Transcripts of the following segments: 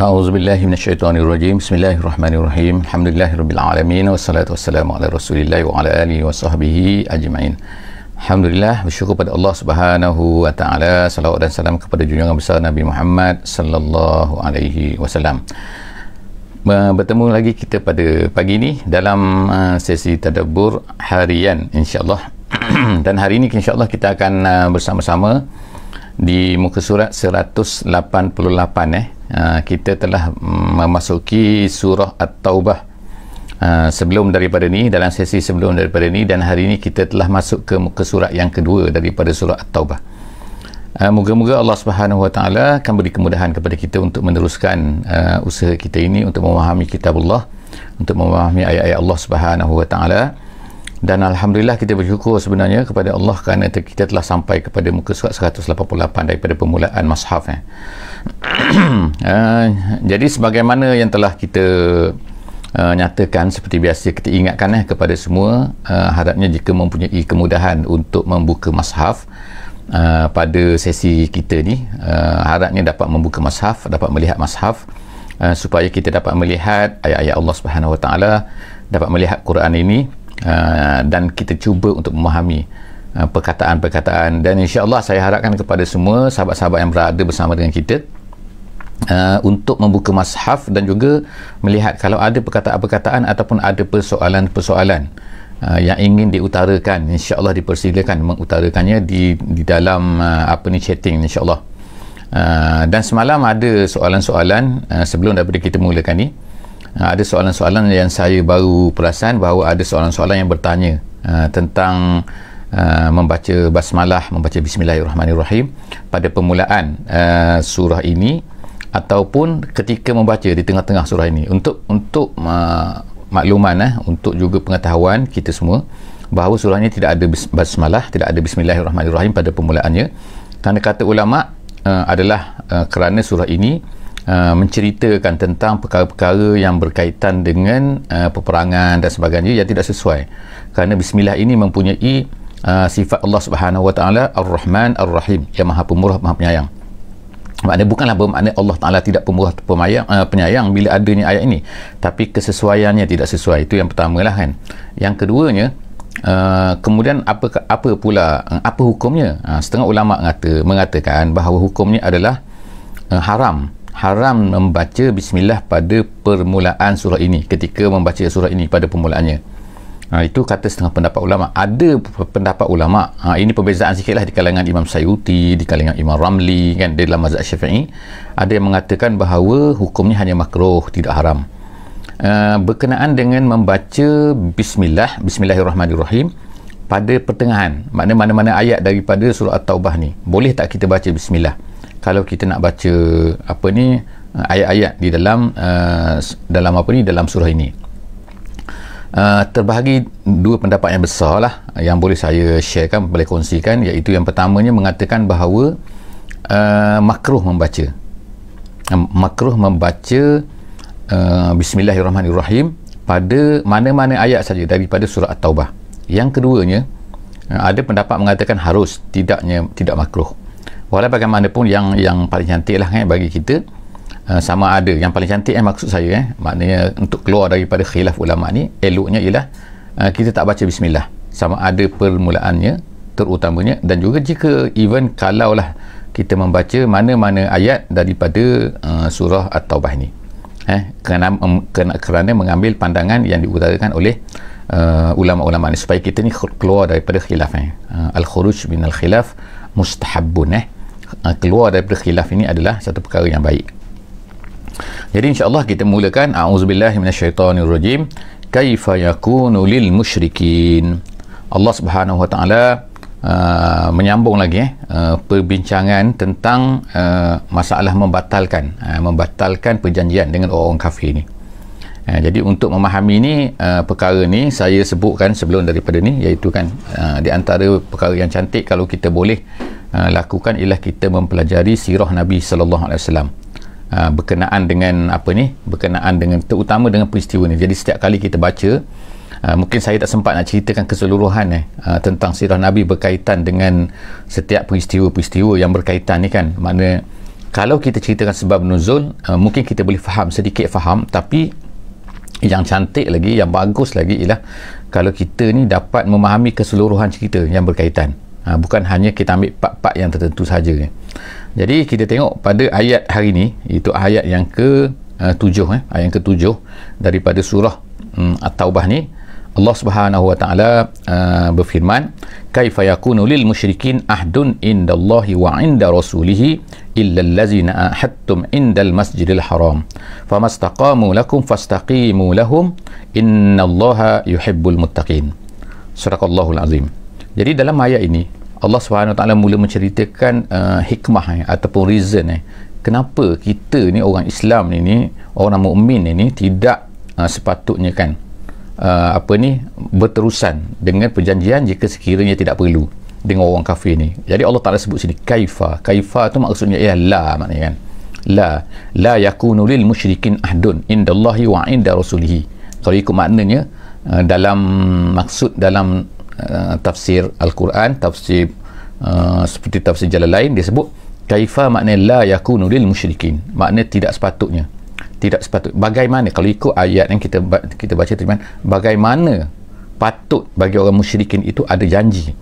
A'udzubillahi minasyaitonirrajim. Bismillahirrahmanirrahim. Alhamdulillahirabbil alamin wassalatu wassalamu ala Rasulillah wa ala alihi wa sahbihi ajmain. Alhamdulillah, bersyukur pada Allah Subhanahu wa taala. Salawat dan salam kepada junjungan besar Nabi Muhammad sallallahu alaihi wasallam. Bertemu lagi kita pada pagi ini dalam sesi tadabbur harian insya-Allah. Dan hari ini insya-Allah kita akan bersama-sama di muka surat 188 kita telah memasuki surah At-Taubah sebelum daripada ni, dalam sesi sebelum daripada ni, dan hari ini kita telah masuk ke muka surat yang kedua daripada surah At-Taubah. Moga-moga Allah Subhanahu wa taala akan beri kemudahan kepada kita untuk meneruskan usaha kita ini untuk memahami kitabullah, untuk memahami ayat-ayat Allah Subhanahu wa taala. Dan Alhamdulillah kita bersyukur sebenarnya kepada Allah kerana kita telah sampai kepada muka surat 188 daripada permulaan Mashaf. Jadi sebagaimana yang telah kita nyatakan, seperti biasa kita ingatkan kepada semua, harapnya jika mempunyai kemudahan untuk membuka Mashaf pada sesi kita ni, harapnya dapat membuka Mashaf, dapat melihat Mashaf, supaya kita dapat melihat ayat-ayat Allah Subhanahu wa taala, dapat melihat Quran ini, dan kita cuba untuk memahami perkataan-perkataan. Dan insya-Allah saya harapkan kepada semua sahabat-sahabat yang berada bersama dengan kita untuk membuka Mashaf dan juga melihat kalau ada perkataan-perkataan ataupun ada persoalan-persoalan yang ingin diutarakan, insya-Allah dipersilakan mengutarakannya di dalam chatting insya-Allah. Dan semalam ada soalan-soalan sebelum daripada kita mulakan ni. Ada soalan-soalan yang saya baru perasan bahawa ada soalan-soalan yang bertanya tentang membaca basmalah, membaca bismillahirrahmanirrahim pada permulaan surah ini ataupun ketika membaca di tengah-tengah surah ini. Untuk makluman, untuk juga pengetahuan kita semua bahawa surah ini tidak ada basmalah, tidak ada bismillahirrahmanirrahim pada permulaannya. Kerana kata ulama adalah kerana surah ini menceritakan tentang perkara-perkara yang berkaitan dengan peperangan dan sebagainya yang tidak sesuai, kerana bismillah ini mempunyai sifat Allah Subhanahu wa taala Ar-Rahman Ar-Rahim, yang Maha Pemurah Maha Penyayang. Maknanya bukanlah bermakna Allah Taala tidak pemurah penyayang bila adanya ayat ini, tapi kesesuaiannya tidak sesuai. Itu yang pertamalah kan. Yang keduanya, kemudian apa pula hukumnya? Setengah ulama mengatakan bahawa hukumnya adalah haram membaca bismillah pada permulaan surah ini, ketika membaca surah ini pada permulaannya. Itu kata setengah pendapat ulama. Ada pendapat ulama, ini perbezaan sikitlah di kalangan Imam Sayuti, di kalangan Imam Ramli kan, di dalam mazhab Syafi'i, ada yang mengatakan bahawa hukumnya hanya makruh, tidak haram. Berkenaan dengan membaca bismillahirrahmanirrahim pada pertengahan, maknanya mana-mana ayat daripada surah At-Taubah ni, boleh tak kita baca bismillah kalau kita nak baca ayat-ayat di dalam dalam surah ini? Terbahagi dua pendapat yang besar lah yang boleh saya sharekan, boleh kongsikan, iaitu yang pertamanya mengatakan bahawa makruh membaca bismillahirrahmanirrahim pada mana-mana ayat saja daripada surah At-Taubah. Yang keduanya, ada pendapat mengatakan harus, tidak makruh. Walau bagaimanapun yang paling cantik lah bagi kita, sama ada yang paling cantik maksud saya maknanya untuk keluar daripada khilaf ulama ni, eloknya ialah kita tak baca bismillah, sama ada permulaannya terutamanya, dan juga jika even kalaulah kita membaca mana-mana ayat daripada surah At-Taubah ni, kerana mengambil pandangan yang diutarakan oleh ulama-ulama ni, supaya kita ni keluar daripada khilaf. Al-khuruj minal khilaf mustahabbun. Keluar daripada khilaf ini adalah satu perkara yang baik. Jadi insya-Allah kita mulakan. A'udzubillahi minasyaitonirrajim. Kaifa yakunu lil musyrikin. Allah Subhanahu wa taala menyambung lagi perbincangan tentang masalah membatalkan perjanjian dengan orang kafir ni. Jadi untuk memahami ni, perkara ni saya sebutkan sebelum daripada ni, iaitu kan di antara perkara yang cantik kalau kita boleh lakukan ialah kita mempelajari sirah Nabi sallallahu alaihi wasallam berkenaan dengan berkenaan dengan terutama dengan peristiwa ni. Jadi setiap kali kita baca, mungkin saya tak sempat nak ceritakan keseluruhan tentang sirah Nabi berkaitan dengan setiap peristiwa-peristiwa yang berkaitan ni kan, mana kalau kita ceritakan sebab nuzul, mungkin kita boleh sedikit faham, tapi yang cantik lagi, yang bagus lagi ialah kalau kita ni dapat memahami keseluruhan cerita yang berkaitan, bukan hanya kita ambil part-part yang tertentu saja. Jadi kita tengok pada ayat hari ni, itu ayat yang ke-7, ayat yang ke-7 daripada surah At-Taubah ni, Allah Subhanahu wa taala berfirman, kaifa yakunu lil musyrikin ahdun indallahi wa inda rasulih illa allazina ahadtum indal masjidil haram famastaqamu lakum fastaqimu lahum innallaha yuhibbul muttaqin. Surahul azim. Jadi dalam ayat ini Allah Subhanahu wa taala mula menceritakan hikmah ataupun reason kenapa kita ni orang Islam ni orang mukmin ni tidak sepatutnya kan berterusan dengan perjanjian jika sekiranya tidak perlu dengan orang kafir ni. Jadi Allah Ta'ala sebut sini kaifa tu maksudnya ialah la, maknanya kan la yakunu lil musyrikin ahdun indallahi wa inda rasulihi. Kalau ikut maknanya dalam tafsir Al-Quran, tafsir seperti tafsir Jalalain, dia sebut kaifa maknanya la yakunu lil musyrikin, maknanya tidak sepatutnya. Bagaimana kalau ikut ayat yang kita baca tadi, bagaimana patut bagi orang musyrikin itu ada janji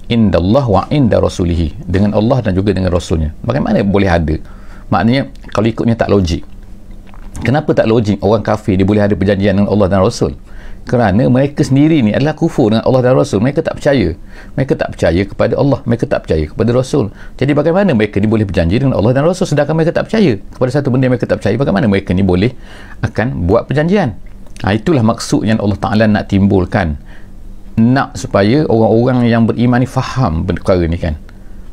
indallah wa inda rasulihi, dengan Allah dan juga dengan rasulnya. Bagaimana boleh ada? Maknanya kalau ikutnya tak logik. Kenapa tak logik orang kafir dia boleh ada perjanjian dengan Allah dan Rasul? Kerana mereka sendiri ni adalah kufur dengan Allah dan Rasul. Mereka tak percaya kepada Allah, mereka tak percaya kepada Rasul. Jadi bagaimana mereka ni boleh berjanji dengan Allah dan Rasul sedangkan mereka tak percaya kepada satu benda yang mereka tak percaya? Bagaimana mereka ni boleh akan buat perjanjian? Itulah maksud yang Allah Ta'ala nak timbulkan, nak supaya orang-orang yang beriman ni faham perkara ni kan.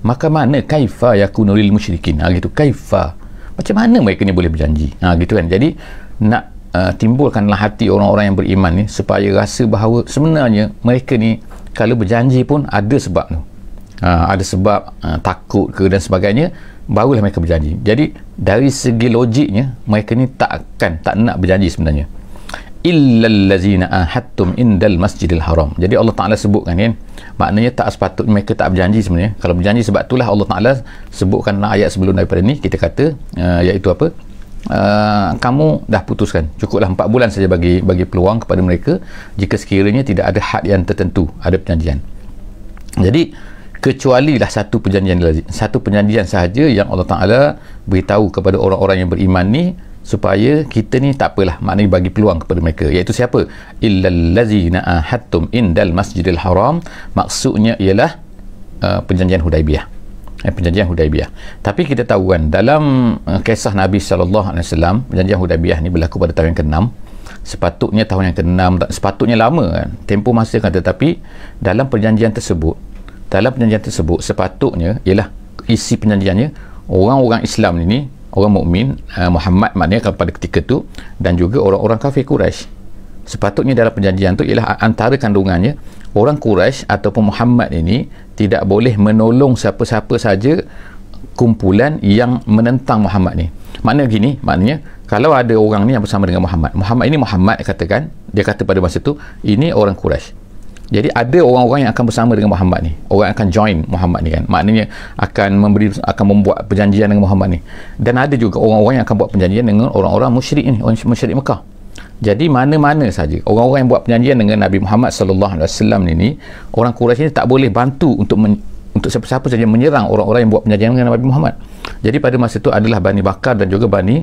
Maka mana kaifa yakunu lil musyrikin, gitu, kaifa, macam mana mereka ni boleh berjanji, gitu kan. Jadi nak timbulkanlah hati orang-orang yang beriman ni supaya rasa bahawa sebenarnya mereka ni kalau berjanji pun ada sebab tu, ada sebab takut ke dan sebagainya, barulah mereka berjanji. Jadi dari segi logiknya mereka ni tak nak berjanji sebenarnya. Illal ladzina ahadtum indal masjidil haram. Jadi Allah Ta'ala sebutkan kan, maknanya tak sepatutnya mereka tak berjanji sebenarnya. Kalau berjanji, sebab itulah Allah Ta'ala sebutkan ayat sebelum daripada ni, kita kata iaitu apa, kamu dah putuskan, cukuplah 4 bulan saja bagi peluang kepada mereka jika sekiranya tidak ada had yang tertentu, ada perjanjian. Jadi kecualilah satu perjanjian sahaja yang Allah Ta'ala beritahu kepada orang-orang yang beriman ni supaya kita ni tak apalah, maknanya bagi peluang kepada mereka, iaitu siapa? Illal ladzina ahadtum indal masjidil haram. Maksudnya ialah perjanjian Hudaibiyah. Perjanjian Hudaibiyah. Tapi kita tahu kan dalam kisah Nabi SAW, perjanjian Hudaibiyah ni berlaku pada tahun yang ke-6. Sepatutnya tahun yang ke-6, sepatutnya lama kan, tempoh masa kan. Tetapi dalam perjanjian tersebut sepatutnya ialah isi perjanjiannya orang-orang Islam ini, orang mukmin, Muhammad maknanya pada ketika tu, dan juga orang-orang kafir Quraisy. Sepatutnya dalam perjanjian tu ialah antara kandungannya orang Quraisy ataupun Muhammad ini tidak boleh menolong siapa-siapa saja kumpulan yang menentang Muhammad ni. Maknanya gini, maknanya kalau ada orang ni yang bersama dengan Muhammad ini Muhammad katakan, dia kata pada masa tu ini orang Quraisy. Jadi ada orang-orang yang akan bersama dengan Muhammad ni, orang akan join Muhammad ni kan, maknanya akan membuat perjanjian dengan Muhammad ni. Dan ada juga orang-orang yang akan buat perjanjian dengan orang-orang musyrik ni, orang musyrik Mekah. Jadi mana-mana saja orang-orang yang buat perjanjian dengan Nabi Muhammad SAW ini, orang Quraisy ini tak boleh bantu untuk siapa-siapa saja menyerang orang-orang yang buat perjanjian dengan Nabi Muhammad. Jadi pada masa itu adalah Bani Bakar dan juga Bani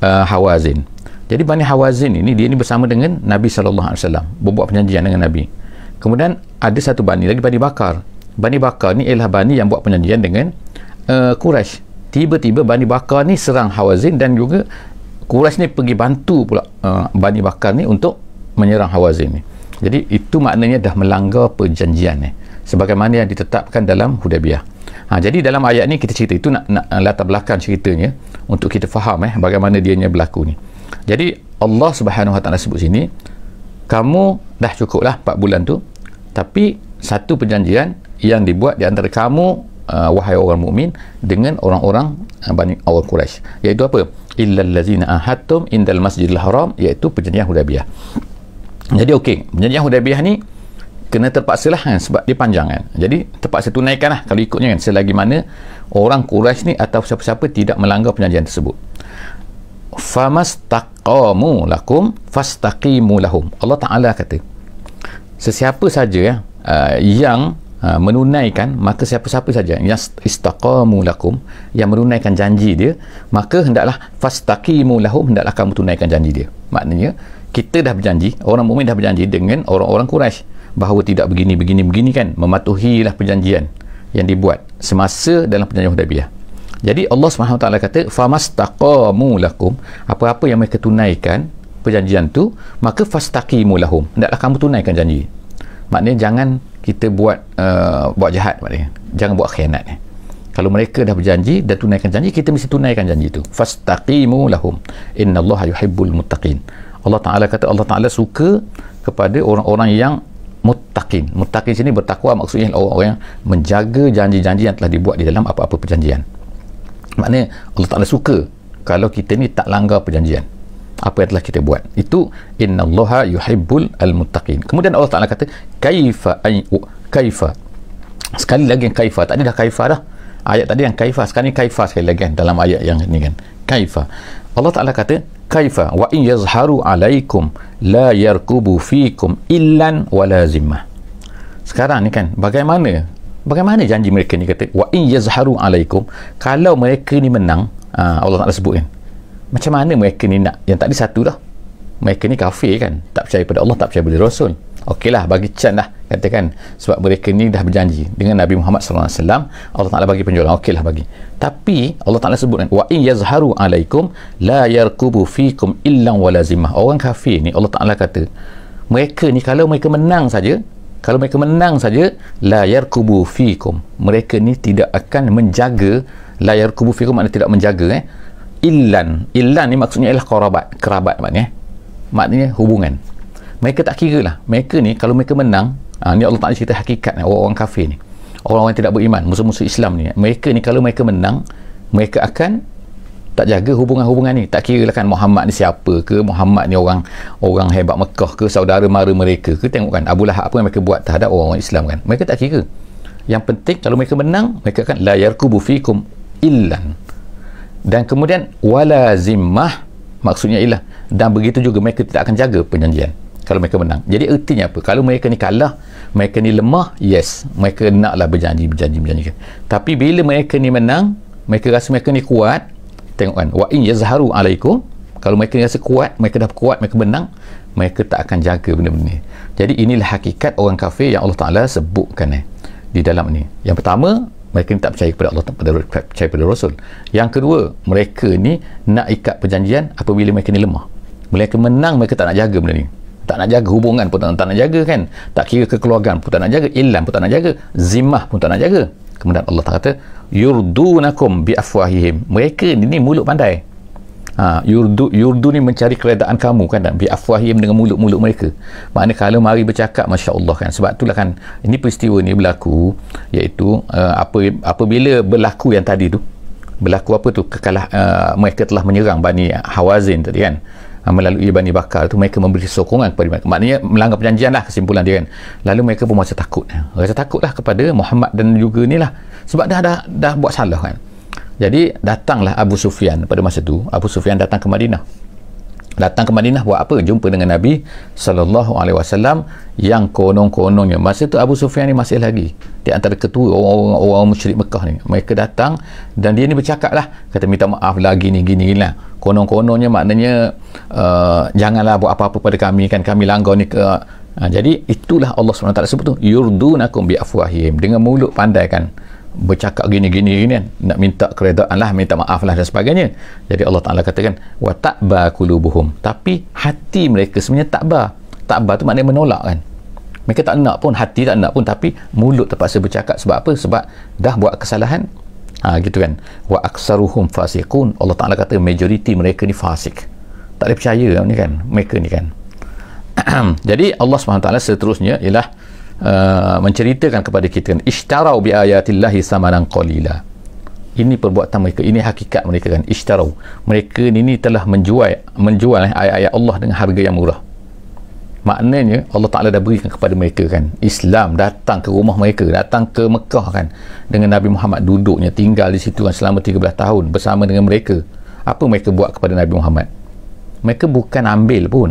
Hawazin. Jadi Bani Hawazin ini, dia ni bersama dengan Nabi SAW, berbuat perjanjian dengan Nabi. Kemudian ada satu Bani lagi, Bani Bakar. Bani Bakar ni ialah Bani yang buat perjanjian dengan Quraisy. Tiba-tiba Bani Bakar ni serang Hawazin, dan juga Quraisy ni pergi bantu pula Bani Bakar ni untuk menyerang Hawazin ni. Jadi itu maknanya dah melanggar perjanjian ni, sebagaimana yang ditetapkan dalam Hudaibiyah. Jadi dalam ayat ni kita cerita, itu nak latar belakang ceritanya untuk kita faham bagaimana dianya berlaku ni. Jadi Allah Subhanahu Wa Taala sebut sini, kamu dah cukuplah 4 bulan tu, tapi satu perjanjian yang dibuat di antara kamu, wahai orang mukmin, dengan orang-orang orang Quraisy, iaitu apa? Illal ladzina ahadtum indal masjidil haram, iaitu perjanjian Hudaibiyah. Jadi okey, perjanjian Hudaibiyah ni kena terpaksalah kan, sebab dia panjang kan. Jadi terpaksa tunaikan lah kalau ikutnya kan, selagi mana orang Quraisy ni atau siapa-siapa tidak melanggar perjanjian tersebut. Famastaqamu lakum fastaqimu lahum. Allah Ta'ala kata, sesiapa saja yang menunaikan, maka siapa-siapa saja yang istaqamu lakum, yang menunaikan janji dia, maka hendaklah fastaqimu lahum, hendaklah kamu tunaikan janji dia. Maknanya kita dah berjanji, orang mukmin dah berjanji dengan orang-orang Quraisy bahawa tidak begini kan, mematuhilah perjanjian yang dibuat semasa dalam perjanjian Hudaibiyah. Jadi Allah SWT kata famastaqamu lakum, apa-apa yang mereka tunaikan perjanjian tu, maka fastaqimu lahum, hendaklah kamu tunaikan janji. Maknanya jangan kita buat jahat, maknanya jangan buat khianat. Kalau mereka dah berjanji dan tunaikan janji, kita mesti tunaikan janji itu. Fastaqimu lahum innallaha yuhibbul muttaqin. Allah Ta'ala kata Allah Ta'ala suka kepada orang-orang yang muttaqin. Muttaqin sini bertakwa, maksudnya orang-orang yang menjaga janji-janji yang telah dibuat di dalam apa-apa perjanjian. Maknanya Allah Ta'ala suka kalau kita ni tak langgar perjanjian apa yang telah kita buat. Itu innallaha yuhibbul almuttaqin. Kemudian Allah Ta'ala kata kaifa, sekali lagi yang kaifa, tadi dah kaifa dah, ayat tadi yang kaifa, sekarang ni kaifa sekali lagi kan, dalam ayat yang ni kan, kaifa. Allah Ta'ala kata kaifa wa in yazharu alaikum la yarkubu fikum illan wala zimmah. Sekarang ni kan, bagaimana janji mereka ni, kata wa in yazharu alaikum, kalau mereka ni menang, Allah Ta'ala sebut kan, macam mana mereka ni nak, yang tadi satu dah, mereka ni kafir kan, tak percaya pada Allah, tak percaya pada Rasul. Okeylah, bagi can lah, katakan sebab mereka ni dah berjanji dengan Nabi Muhammad SAW, Allah Ta'ala bagi penjualan, okeylah bagi. Tapi Allah Ta'ala sebutkan wa in yazharu alaikum la yarkubu fikum illan wala zimmah. Orang kafir ni Allah Ta'ala kata mereka ni kalau mereka menang saja, la yarkubu fikum, mereka ni tidak akan menjaga, la yarkubu fikum maknanya tidak menjaga illan ni maksudnya ialah kerabat maknanya hubungan. Mereka tak kira lah, mereka ni kalau mereka menang, ni Allah Ta'ala cerita hakikat orang kafir ni, orang-orang yang tidak beriman, musuh-musuh Islam ni, mereka ni kalau mereka menang, mereka akan tak jaga hubungan-hubungan ni, tak kira lah kan Muhammad ni siapa ke, Muhammad ni orang hebat Mekah ke, saudara mara mereka ke, tengok kan Abu Lahab apa yang mereka buat terhadap orang-orang Islam kan, mereka tak kira. Yang penting kalau mereka menang, mereka akan la yarkubu fikum illan, dan kemudian wala zimmah, maksudnya ialah dan begitu juga mereka tidak akan jaga perjanjian kalau mereka menang. Jadi ertinya apa? Kalau mereka ni kalah, mereka ni lemah, yes, mereka naklah berjanji kan. Tapi bila mereka ni menang, mereka rasa mereka ni kuat, tengok kan, wa in yazharu alaikum, kalau mereka ni rasa kuat, mereka dah kuat, mereka menang, mereka tak akan jaga benda-benda ni. Jadi inilah hakikat orang kafir yang Allah Ta'ala sebutkan di dalam ni. Yang pertama, mereka ni tak percaya kepada Allah, percaya pada Rasul. Yang kedua, mereka ni nak ikat perjanjian apabila mereka ni lemah. Mereka menang, mereka tak nak jaga benda ni, tak nak jaga hubungan pun tak nak jaga kan, tak kira kekeluargaan pun tak nak jaga, illan pun tak nak jaga, zimmah pun tak nak jaga. Kemudian Allah kata yurdunakum bi afwahihim, mereka ni mulut pandai. Yurdu ni mencari keredaan kamu kan, bi afwahihim, dengan mulut-mulut mereka. Maknanya kalau mari bercakap, masya-Allah kan, sebab itulah kan ini peristiwa ni berlaku, iaitu apabila berlaku yang tadi tu, berlaku apa tu, mereka telah menyerang Bani Hawazin tadi kan, melalui Bani Bakar tu, mereka memberi sokongan kepada mereka, maknanya melanggar perjanjian lah, kesimpulan dia kan. Lalu mereka pun rasa takutlah kepada Muhammad dan juga ni lah, sebab dah buat salah kan. Jadi datanglah Abu Sufyan pada masa tu. Abu Sufyan datang ke Madinah buat apa? Jumpa dengan Nabi SAW, yang kononnya masa tu Abu Sufyan ni masih lagi di antara ketua orang musyrik Mekah ni. Mereka datang dan dia ni bercakap lah, kata minta maaf lah, gini lah, kononnya maknanya janganlah buat apa-apa pada kami kan, kami langgar ni ke. Jadi itulah Allah SWT sebut tu yurdunakum bi afwahihim, dengan mulut pandai kan, bercakap gini kan, nak minta keredaan lah, minta maaf lah dan sebagainya. Jadi Allah Ta'ala katakan wa ta'ba qulubuhum, tapi hati mereka sebenarnya ta'ba tu maknanya menolak kan, mereka tak nak pun, hati tak nak pun, tapi mulut terpaksa bercakap. Sebab apa? Sebab dah buat kesalahan, gitu kan. Wa aksaruhum fasiqun, Allah Ta'ala kata majoriti mereka ni fasik, tak boleh percaya ni kan, mereka ni kan. Jadi Allah SWT seterusnya ialah menceritakan kepada kita kan, ishtarau bi ayatillahi samanan qalila. Ini perbuatan mereka, ini hakikat mereka kan, ishtarau, mereka ni telah menjual ayat-ayat Allah dengan harga yang murah. Maknanya Allah Ta'ala dah berikan kepada mereka kan, Islam datang ke rumah mereka, datang ke Mekah kan, dengan Nabi Muhammad duduknya, tinggal di situ kan selama 13 tahun bersama dengan mereka. Apa mereka buat kepada Nabi Muhammad? Mereka bukan ambil pun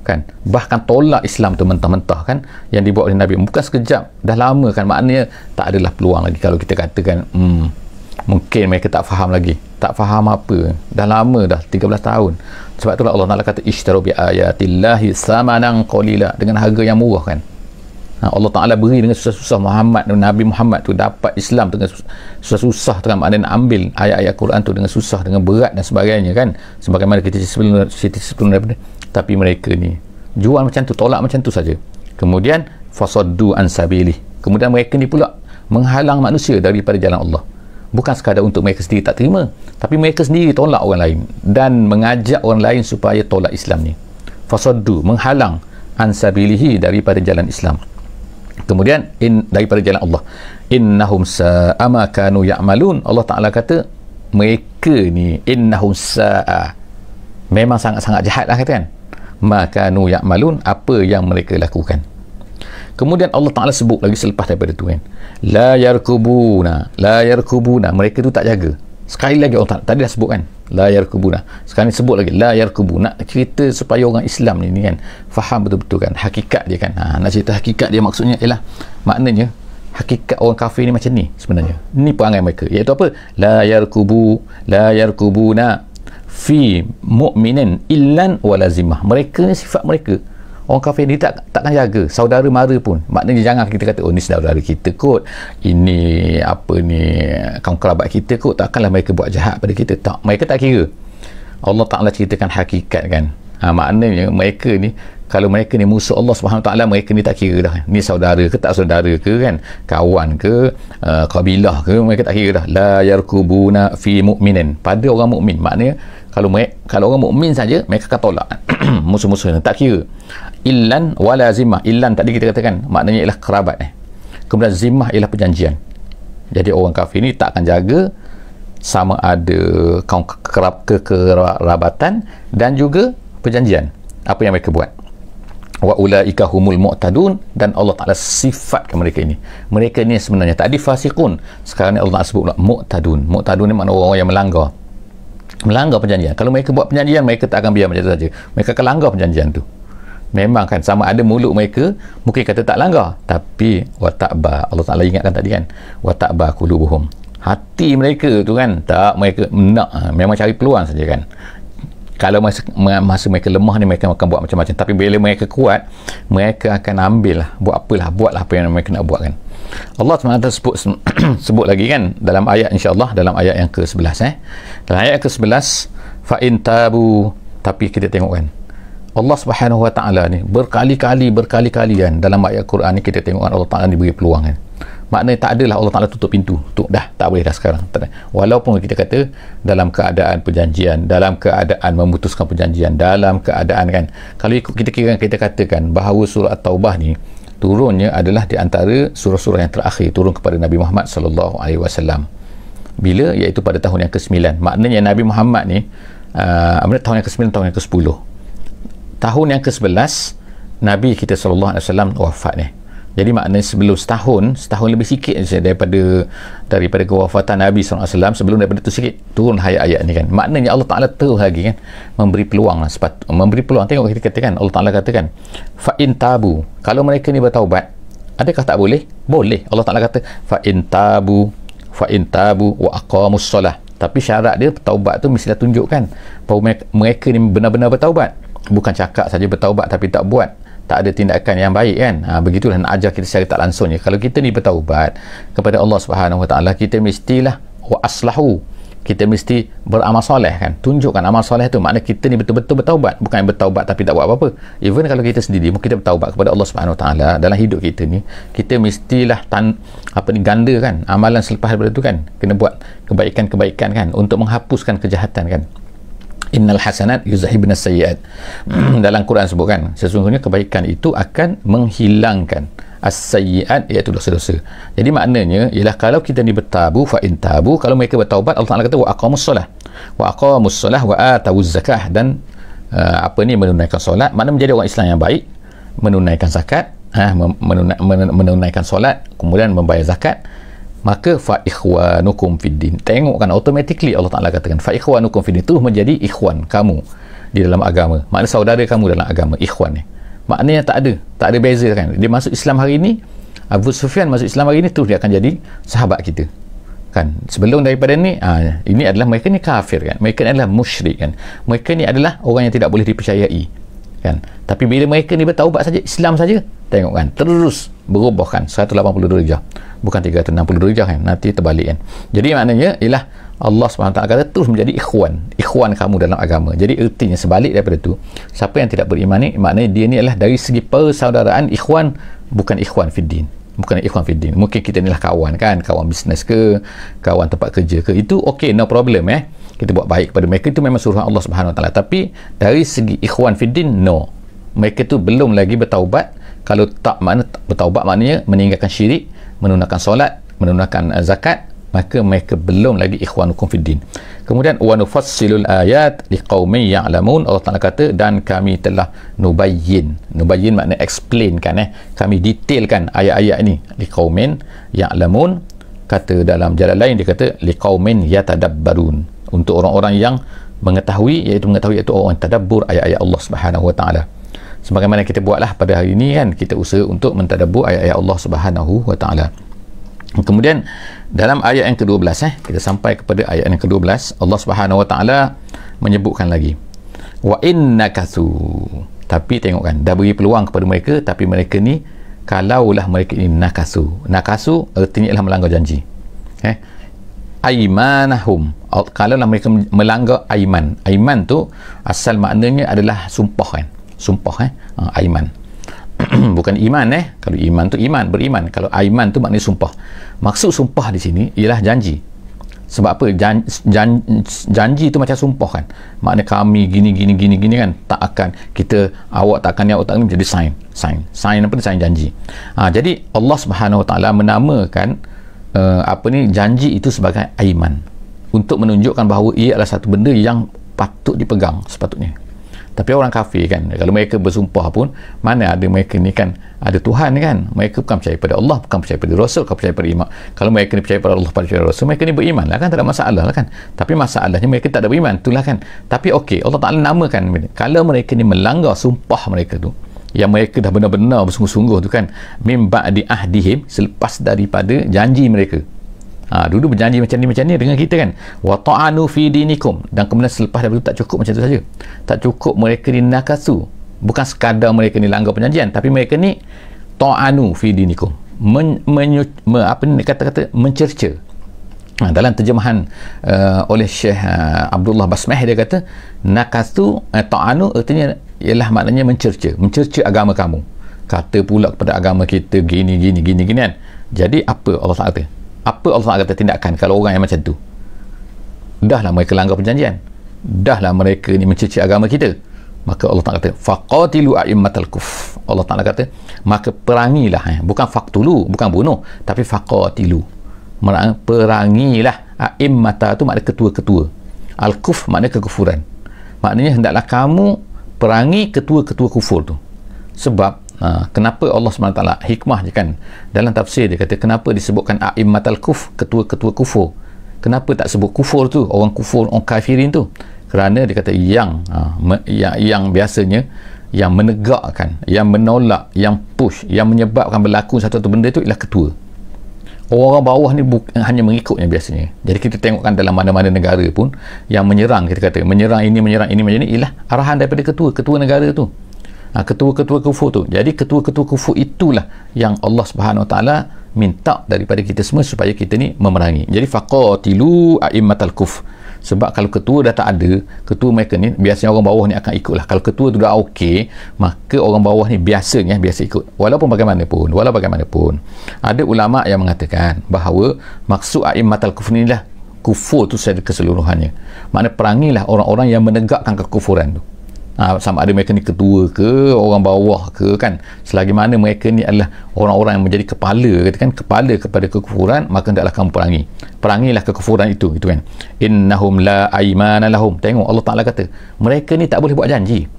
kan, bahkan tolak Islam tu mentah-mentah kan, yang dibuat oleh Nabi. Bukan sekejap, dah lama kan. Maknanya tak adalah peluang lagi kalau kita katakan mungkin mereka tak faham lagi, tak faham apa, dah lama dah 13 tahun. Sebab itulah Allah Ta'ala kata ishtaru bi ayatillahi samanan qalila, dengan harga yang murah kan. Allah Ta'ala beri dengan susah-susah Nabi Muhammad tu dapat Islam dengan susah-susah tu kan. Maknanya nak ambil ayat-ayat Quran tu dengan susah, dengan berat dan sebagainya kan, sebagaimana kita sebelum daripada. Tapi mereka ni jual macam tu, tolak macam tu saja. Kemudian fasaddu an sabilih, kemudian mereka ni pula menghalang manusia daripada jalan Allah. Bukan sekadar untuk mereka sendiri tak terima, tapi mereka sendiri tolak orang lain dan mengajak orang lain supaya tolak Islam ni. Fasaddu, menghalang, an sabilihi, daripada jalan Islam. Kemudian daripada jalan Allah. Innahum sa'a ma kanu ya'malun. Allah Ta'ala kata mereka ni innahum sa'a, memang sangat-sangat jahat lah kata kan, ma kanu ya'malun, apa yang mereka lakukan. Kemudian Allah Ta'ala sebut lagi selepas daripada tu kan, la yarkubuna, mereka tu tak jaga. Sekali lagi Allah Ta'ala, tadi dah sebut kan la yarkubuna, sekarang ni sebut lagi la yarkubuna. Cerita supaya orang Islam ni kan faham betul-betul kan hakikat dia kan. Nak cerita hakikat dia, maksudnya ialah maknanya hakikat orang kafir ni macam ni sebenarnya. Ni perangai mereka, iaitu apa? La yarkubuna fi mu'minin illan wala zimmah. Mereka ni sifat mereka, orang kafir ni takkan jaga saudara mara pun. Maknanya jangan kita kata, oh ni saudara kita kot, ini apa ni kaum kerabat kita kot, takkanlah mereka buat jahat pada kita. Tak, mereka tak kira. Allah Ta'ala ceritakan hakikat kan. Maknanya mereka ni, kalau mereka ni musuh Allah Subhanahu Ta'ala, mereka ni tak kira dah ni saudara ke tak saudara ke kan, kawan ke, kabilah ke, mereka tak kira dah. La yarkubuna fi mu'minin, pada orang mukmin. Maknanya kalau orang mukmin saja mereka akan tolak musuh-musuhnya, tak kira. Illan wala zimmah, illan tadi kita katakan maknanya ialah kerabat kemudian zimmah ialah perjanjian. Jadi orang kafir ni tak akan jaga sama ada kaum kekerabatan dan juga perjanjian apa yang mereka buat. Wa ulaika humul mu'tadun, dan Allah Ta'ala sifatkan mereka ini sebenarnya tadi fasiqun, sekarang ni Allah Ta'ala sebut mu'tadun. Mu'tadun ni makna orang yang melanggar perjanjian. Kalau mereka buat perjanjian, mereka tak akan biar macam tu saja, mereka akan langgar perjanjian tu. Memang kan, sama ada mulut mereka mungkin kata tak langgar, tapi wata'ba, Allah Ta'ala ingatkan tadi kan, wata'ba qulubuhum, hati mereka tu kan tak, mereka nak memang cari peluang saja kan. Kalau masa mereka lemah ni, mereka akan buat macam-macam, tapi bila mereka kuat, mereka akan ambil lah, buatlah apa yang mereka nak buat kan. Allah SWT sebut lagi kan dalam ayat, insyaAllah dalam ayat yang ke-11 dalam ayat ke-11, fa'in tabu, tapi kita tengok kan Allah Subhanahu Wa Ta'ala ni berkali-kali kan dalam ayat Quran ni, kita tengok kan Allah Ta'ala ni beri peluang kan. Maknanya tak adalah Allah Ta'ala tutup pintu dah tak boleh dah sekarang, tak. Walaupun kita kata dalam keadaan perjanjian, dalam keadaan memutuskan perjanjian, dalam keadaan kan, kalau ikut kita katakan bahawa surah At-Taubah ni turunnya adalah di antara surah-surah yang terakhir turun kepada Nabi Muhammad sallallahu alaihi wasallam. Bila? Iaitu pada tahun yang ke-9. Maknanya Nabi Muhammad ni tahun yang ke-9, tahun yang ke-10. Tahun yang ke-11 Nabi kita sallallahu alaihi wasallam wafat ni. Jadi maknanya sebelum setahun lebih sikit daripada kewafatan Nabi sallallahu alaihi wasallam, sebelum daripada tu sikit turun ayat-ayat ni kan. Maknanya Allah Taala terus lagi kan memberi peluang lah, memberi peluang. Tengok kita katakan, Allah Taala katakan fa in tabu, kalau mereka ni bertaubat, adakah tak boleh? Boleh. Allah Taala kata fa in tabu wa aqamus solah. Tapi syarat dia bertaubat tu mestilah tunjukkan bahawa mereka ni benar-benar bertaubat. Bukan cakap saja bertaubat tapi tak buat, tak ada tindakan yang baik kan. Begitulah nak ajar kita secara tak langsung. Kalau kita ni bertaubat kepada Allah Subhanahu Wa Ta'ala, kita mestilah wa aslahu, kita mesti beramal soleh kan, tunjukkan amal soleh tu. Maknanya kita ni betul-betul bertaubat, bukan yang bertaubat tapi tak buat apa-apa. Even kalau kita sendiri kita bertaubat kepada Allah Subhanahu Wa Ta'ala dalam hidup kita ni, kita mestilah ganda kan amalan selepas daripada tu kan, kena buat kebaikan-kebaikan kan untuk menghapuskan kejahatan kan. Innal hasanat yuzhibna sayyiat. Dalam Quran sebut kan, sesungguhnya kebaikan itu akan menghilangkan as-sayyiat, iaitu dosa-dosa. Jadi maknanya ialah kalau kita ni bertabu, fa in tabu, kalau mereka bertaubat, Allah Taala kata wa aqamus solah wa atawuz zakah, dan menunaikan solat, maknanya menjadi orang Islam yang baik, menunaikan zakat, menunaikan solat, kemudian membayar zakat, maka fa ikhwanukum fiddin. Tengok kan, automatically Allah Ta'ala katakan fa ikhwanukum fiddin, itu menjadi ikhwan kamu di dalam agama, maknanya saudara kamu dalam agama, ikhwan ni maknanya tak ada beza kan. Dia masuk Islam hari ini, Abu Sufyan masuk Islam hari ini, terus dia akan jadi sahabat kita kan. Sebelum daripada ni, ini adalah mereka ni kafir kan, mereka ni adalah musyrik kan, mereka ni adalah orang yang tidak boleh dipercayai kan. Tapi bila mereka ni bertaubat saja, Islam saja, tengok kan, terus berubah kan 180 darjah, bukan 360 darjah kan, nanti terbalik kan. Jadi maknanya ialah Allah SWT kata terus menjadi ikhwan kamu dalam agama. Jadi ertinya sebalik daripada tu, siapa yang tidak beriman ni, maknanya dia ni adalah dari segi persaudaraan ikhwan, bukan ikhwan fiddin. Mungkin kita ni lah kawan kan, kawan bisnes ke, kawan tempat kerja ke, itu okey, no problem kita buat baik kepada mereka, itu memang suruhan Allah Subhanahu Wa Taala. Tapi dari segi ikhwan fiddin, no, mereka tu belum lagi bertaubat. Kalau tak, bertaubat maknanya meninggalkan syirik, menunaikan solat, menunaikan zakat, maka mereka belum lagi ikhwanukum fiddin. Kemudian wa nufassilul ayat liqaumin ya'lamun, Allah Taala kata, dan kami telah nubayyin makna explain kan, kami detailkan ayat-ayat ini liqaumin ya'lamun. Kata dalam jalan lain dia kata liqaumin yatadabbarun, untuk orang-orang yang mengetahui, iaitu orang tadabbur ayat-ayat Allah Subhanahu Wa Taala. Sebagaimana kita buatlah pada hari ini kan, kita usaha untuk mentadabbur ayat-ayat Allah Subhanahu Wa Taala. Kemudian dalam ayat yang ke-12 kita sampai kepada ayat yang ke-12, Allah Subhanahu Wa Taala menyebutkan lagi wa innakasu. Tapi tengok kan, dah beri peluang kepada mereka, tapi mereka ni, kalaulah mereka ni nakasu artinya ialah melanggar janji, aimanahum, kalaulah mereka melanggar aiman tu asal maknanya adalah sumpah kan, aiman bukan iman kalau iman tu beriman, kalau aiman tu maknanya sumpah. Maksud sumpah di sini ialah janji. Sebab apa? Janji tu macam sumpah kan, maknanya kami gini kan, tak akan kita, awak tak akan menjadi sign apa ni, sign janji. Jadi Allah Subhanahu Wa Taala menamakan janji itu sebagai aiman, untuk menunjukkan bahawa ia adalah satu benda yang patut dipegang sepatutnya. Tapi orang kafir kan, kalau mereka bersumpah pun, mana ada mereka ni kan ada Tuhan kan, mereka bukan percaya pada Allah, bukan percaya pada Rasul, bukan percaya pada iman. Kalau mereka ni percaya pada Allah, percaya pada Rasul, mereka ni beriman lah kan, tak ada masalah lah kan. Tapi masalahnya mereka tak ada beriman, itulah kan. Tapi okey, Allah Ta'ala namakan, kalau mereka ni melanggar sumpah mereka tu, yang mereka dah benar-benar bersungguh-sungguh tu kan, min ba'di ahdihim, selepas daripada janji mereka, dulu berjanji macam ni dengan kita kan, wa ta'anu fi dinikum, dan kemudian selepas daripada itu tak cukup macam tu saja, tak cukup mereka ni nakasu, bukan sekadar mereka ni langgar perjanjian, tapi mereka ni ta'anu fi dinikum, kata-kata mencerca. Dalam terjemahan oleh Syekh Abdullah Basmah, dia kata nakasu, ta'anu artinya ialah maknanya mencerca agama kamu, kata pula kepada agama kita gini kan. Jadi apa Allah Ta'ala kata? Apa Allah kata tindakan kalau orang yang macam tu? Dahlah mereka langgar perjanjian, dahlah mereka ni mencerca agama kita, maka Allah Ta'ala kata faqatilu a'immatal kuf. Allah Ta'ala kata maka perangilah, bukan faqtulu, bukan bunuh, tapi faqatilu, perangilah. A'immata tu makna ketua-ketua, al-kuf makna kekufuran, maknanya hendaklah kamu perangi ketua-ketua kufur tu. Sebab kenapa Allah SWT, hikmah je kan, dalam tafsir dia kata kenapa disebutkan a'immatal kuf, ketua-ketua kufur, kenapa tak sebut kufur tu, orang kufur, orang kafirin tu? Kerana dia kata yang biasanya yang menegakkan, yang menolak, yang push, yang menyebabkan berlaku satu benda tu ialah ketua. Orang bawah ni hanya mengikutnya biasanya. Jadi kita tengokkan dalam mana-mana negara pun yang menyerang, kita kata menyerang ini macam ni, ialah arahan daripada ketua negara tu, ketua-ketua kufur tu. Jadi ketua-ketua kufur itulah yang Allah Subhanahu Wa Taala minta daripada kita semua supaya kita ni memerangi. Jadi faqatilu a'immatal kuf. Sebab kalau ketua dah tak ada, ketua mereka ni biasanya orang bawah ni akan ikutlah. Kalau ketua tu dah okey, maka orang bawah ni biasa ikut. Walaupun bagaimanapun ada ulama yang mengatakan bahawa maksud a'immatal kuf ni lah kufur tu secara keseluruhannya. Makna perangilah orang-orang yang menegakkan kekufuran tu. Sama ada mereka ni ketua ke, orang bawah ke kan, selagi mana mereka ni adalah orang-orang yang menjadi kepala kepada kekufuran, maka hendaklah kamu perangilah kekufuran itu kan. Innahum la aimana lahum. Tengok Allah Ta'ala kata mereka ni tak boleh buat janji.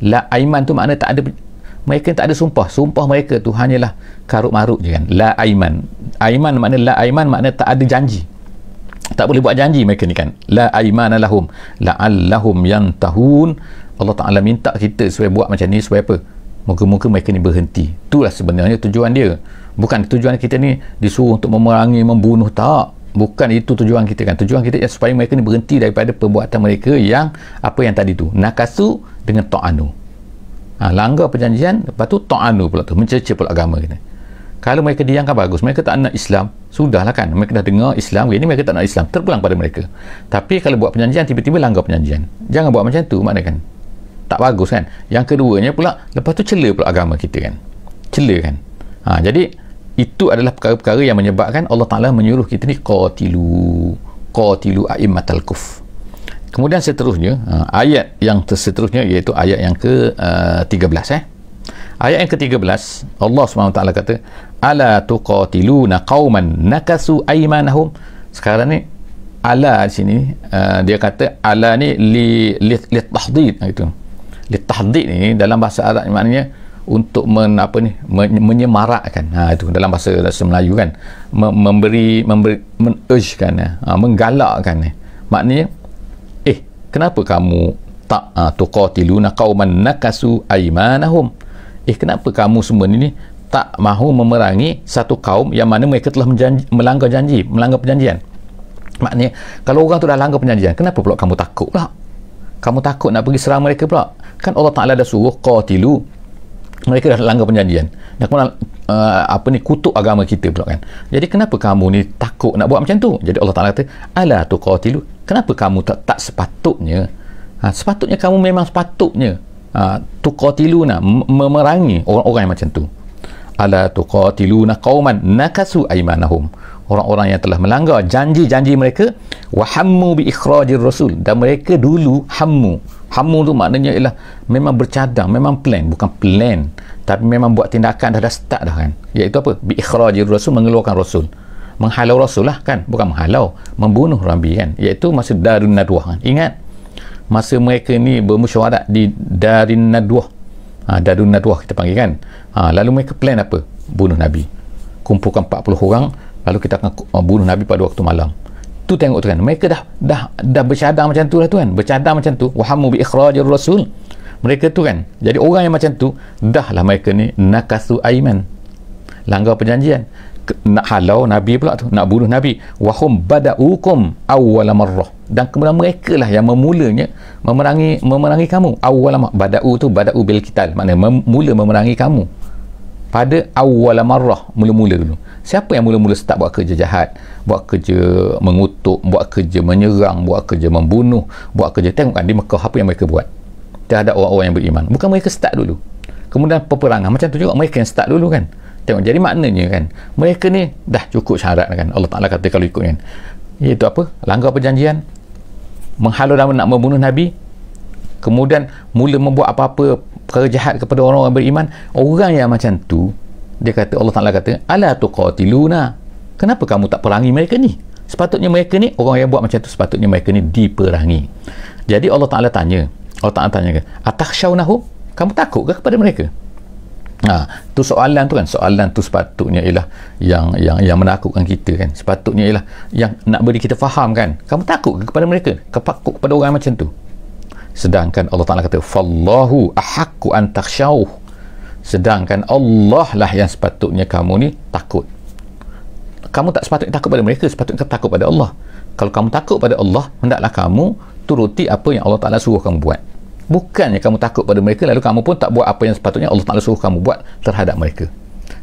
La aiman tu makna tak ada Mereka tak ada sumpah mereka tu hanyalah karut marut je kan. La aiman, aiman makna la aiman makna tak ada janji, tak boleh buat janji mereka ni kan. La aimana lahum la'allahum yantahun. Allah Ta'ala minta kita supaya buat macam ni supaya apa? Moga-moga mereka ni berhenti. Itulah sebenarnya tujuan dia. Bukan tujuan kita ni disuruh untuk memerangi, membunuh, tak. Bukan itu tujuan kita kan. Tujuan kita supaya mereka ni berhenti daripada perbuatan mereka yang apa yang tadi tu, nakasu dengan ta'anu. Langgar perjanjian, lepas tu ta'anu pula tu, mencerca pula agama kita. Kalau mereka diam kan bagus, mereka tak nak Islam, sudahlah kan, mereka dah dengar Islam, ini mereka tak nak Islam, terpulang pada mereka. Tapi kalau buat perjanjian, tiba-tiba langgar perjanjian, jangan buat macam tu, maknanya kan tak bagus kan. Yang keduanya pula, lepas tu cela pula agama kita kan, cela kan. Jadi itu adalah perkara-perkara yang menyebabkan Allah Ta'ala menyuruh kita ni qatilu a'immatal kufr. Kemudian seterusnya, ayat yang seterusnya iaitu ayat yang ke-13. Ayat yang ke-13, Allah SWT kata, ala tuqatiluna qauman nakasu aymanahum. Sekarang ni ala di sini dia kata ala ni li tahdid gitu. Li tahdid ni dalam bahasa Arab maknanya untuk menyemarakkan. Itu dalam bahasa Melayu kan, memberi urge kan, menggalakkan. Maknanya kenapa kamu tak tuqatiluna qauman nakasu aymanahum? Kenapa kamu semua ni tak mahu memerangi satu kaum yang mana mereka telah melanggar janji, melanggar perjanjian? Maknanya kalau orang tu dah langgar perjanjian, kenapa pula kamu takut pula? Kamu takut nak pergi serang mereka pula? Kan Allah Ta'ala dah suruh qatilu, mereka dah langgar perjanjian, dah kemudian kutuk agama kita pula kan. Jadi kenapa kamu ni takut nak buat macam tu? Jadi Allah Ta'ala kata ala tuqatilu, kenapa kamu tak sepatutnya, sepatutnya kamu memang sepatutnya tuqatiluna, memerangi orang-orang yang macam tu. Ala tuqatiluna qauman nakasu aymanahum, orang-orang yang telah melanggar janji-janji mereka, wa hammu bi ikhrajir rasul, dan mereka dulu hammu tu maknanya ialah memang bercadang, memang plan, bukan plan tapi memang buat tindakan, dah start dah kan, iaitu apa? Bi ikhrajir rasul, mengeluarkan rasul, menghalau rasul lah kan, bukan menghalau, membunuh Nabi kan, iaitu masa Darun Nadwah kan. Ingat masa mereka ni bermusyawarah di Darun Nadwah, Darun Nadwah kita panggil kan. Lalu mereka plan apa? Bunuh Nabi, kumpulkan 40 orang, lalu kita akan bunuh Nabi pada waktu malam. Tu tengok tu kan, mereka dah bercadang macam tu lah tu kan, bercadang macam tu, wahamu bi ikhrajir rasul, mereka tu kan. Jadi orang yang macam tu dah lah mereka ni nakasu aiman, langgar perjanjian, nak halau Nabi pula tu, nak bunuh Nabi. Wahum bada'ukum awwala marrah, dan kemudian mereka lah yang memulanya memerangi kamu. Awwala marrah, bada'u bil qital, maknanya memerangi kamu pada awwala marrah, mula-mula dulu. Siapa yang mula-mula start buat kerja jahat, buat kerja mengutuk, buat kerja menyerang, buat kerja membunuh, buat kerja, tengok kan di Mekah apa yang mereka buat terhadap orang-orang yang beriman. Bukan mereka start dulu, kemudian peperangan macam tu juga mereka yang start dulu kan. Tengok, jadi maknanya kan mereka ni dah cukup syarat kan. Allah Ta'ala kata kalau ikut kan, iaitu apa? Langgar perjanjian, menghalau dan nak membunuh Nabi, kemudian mula membuat apa-apa perkara jahat kepada orang-orang beriman. Orang yang macam tu, dia kata, Allah Ta'ala kata ala tuqatiluna, kenapa kamu tak perangi mereka ni? Sepatutnya mereka ni, orang yang buat macam tu, sepatutnya mereka ni diperangi. Jadi Allah Ta'ala tanya, atakhshawnahum, kamu takut ke kepada mereka? Tu soalan tu kan, soalan tu sepatutnya ialah yang menakutkan kita kan, sepatutnya ialah yang nak beri kita faham kan, kamu takut kepada mereka, takut kepada orang macam tu. Sedangkan Allah Ta'ala kata fallahu ahaqqu an takhshawh, sedangkan Allah lah yang sepatutnya kamu ni takut. Kamu tak sepatutnya takut pada mereka, sepatutnya takut pada Allah. Kalau kamu takut pada Allah, hendaklah kamu turuti apa yang Allah Ta'ala suruh kamu buat. Bukannya kamu takut pada mereka lalu kamu pun tak buat apa yang sepatutnya Allah Ta'ala suruh kamu buat terhadap mereka.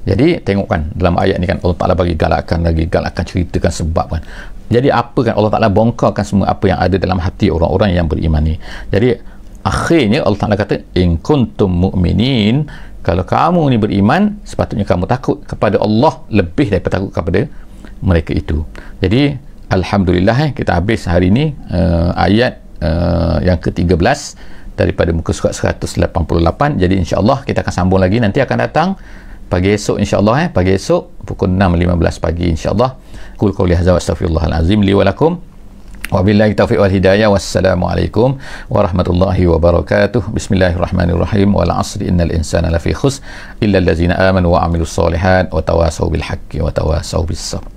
Jadi tengok kan dalam ayat ni kan, Allah Ta'ala bagi galakan, ceritakan sebab kan. Jadi apa kan, Allah Ta'ala bongkarkan semua apa yang ada dalam hati orang-orang yang beriman ni. Jadi akhirnya Allah Ta'ala kata in kuntum mu'minin, kalau kamu ni beriman, sepatutnya kamu takut kepada Allah lebih daripada takut kepada mereka itu. Jadi alhamdulillah kita habis hari ni ayat yang ke-13 daripada muka surat 188. Jadi insya-Allah kita akan sambung lagi, nanti akan datang pagi esok insya-Allah, pagi esok pukul 6.15 pagi insya-Allah. Qul qouli hadza wa astaghfirullahal azim li wa lakum Wabillahi taufiq wal hidayah. Wassalamualaikum warahmatullahi wabarakatuh. Bismillahirrahmanirrahim. Wal 'asri innal insana lafi khusr illa allazina amanu wa 'amilus solihat wa tawasaw bil haqqi wa tawasaw bis sabr.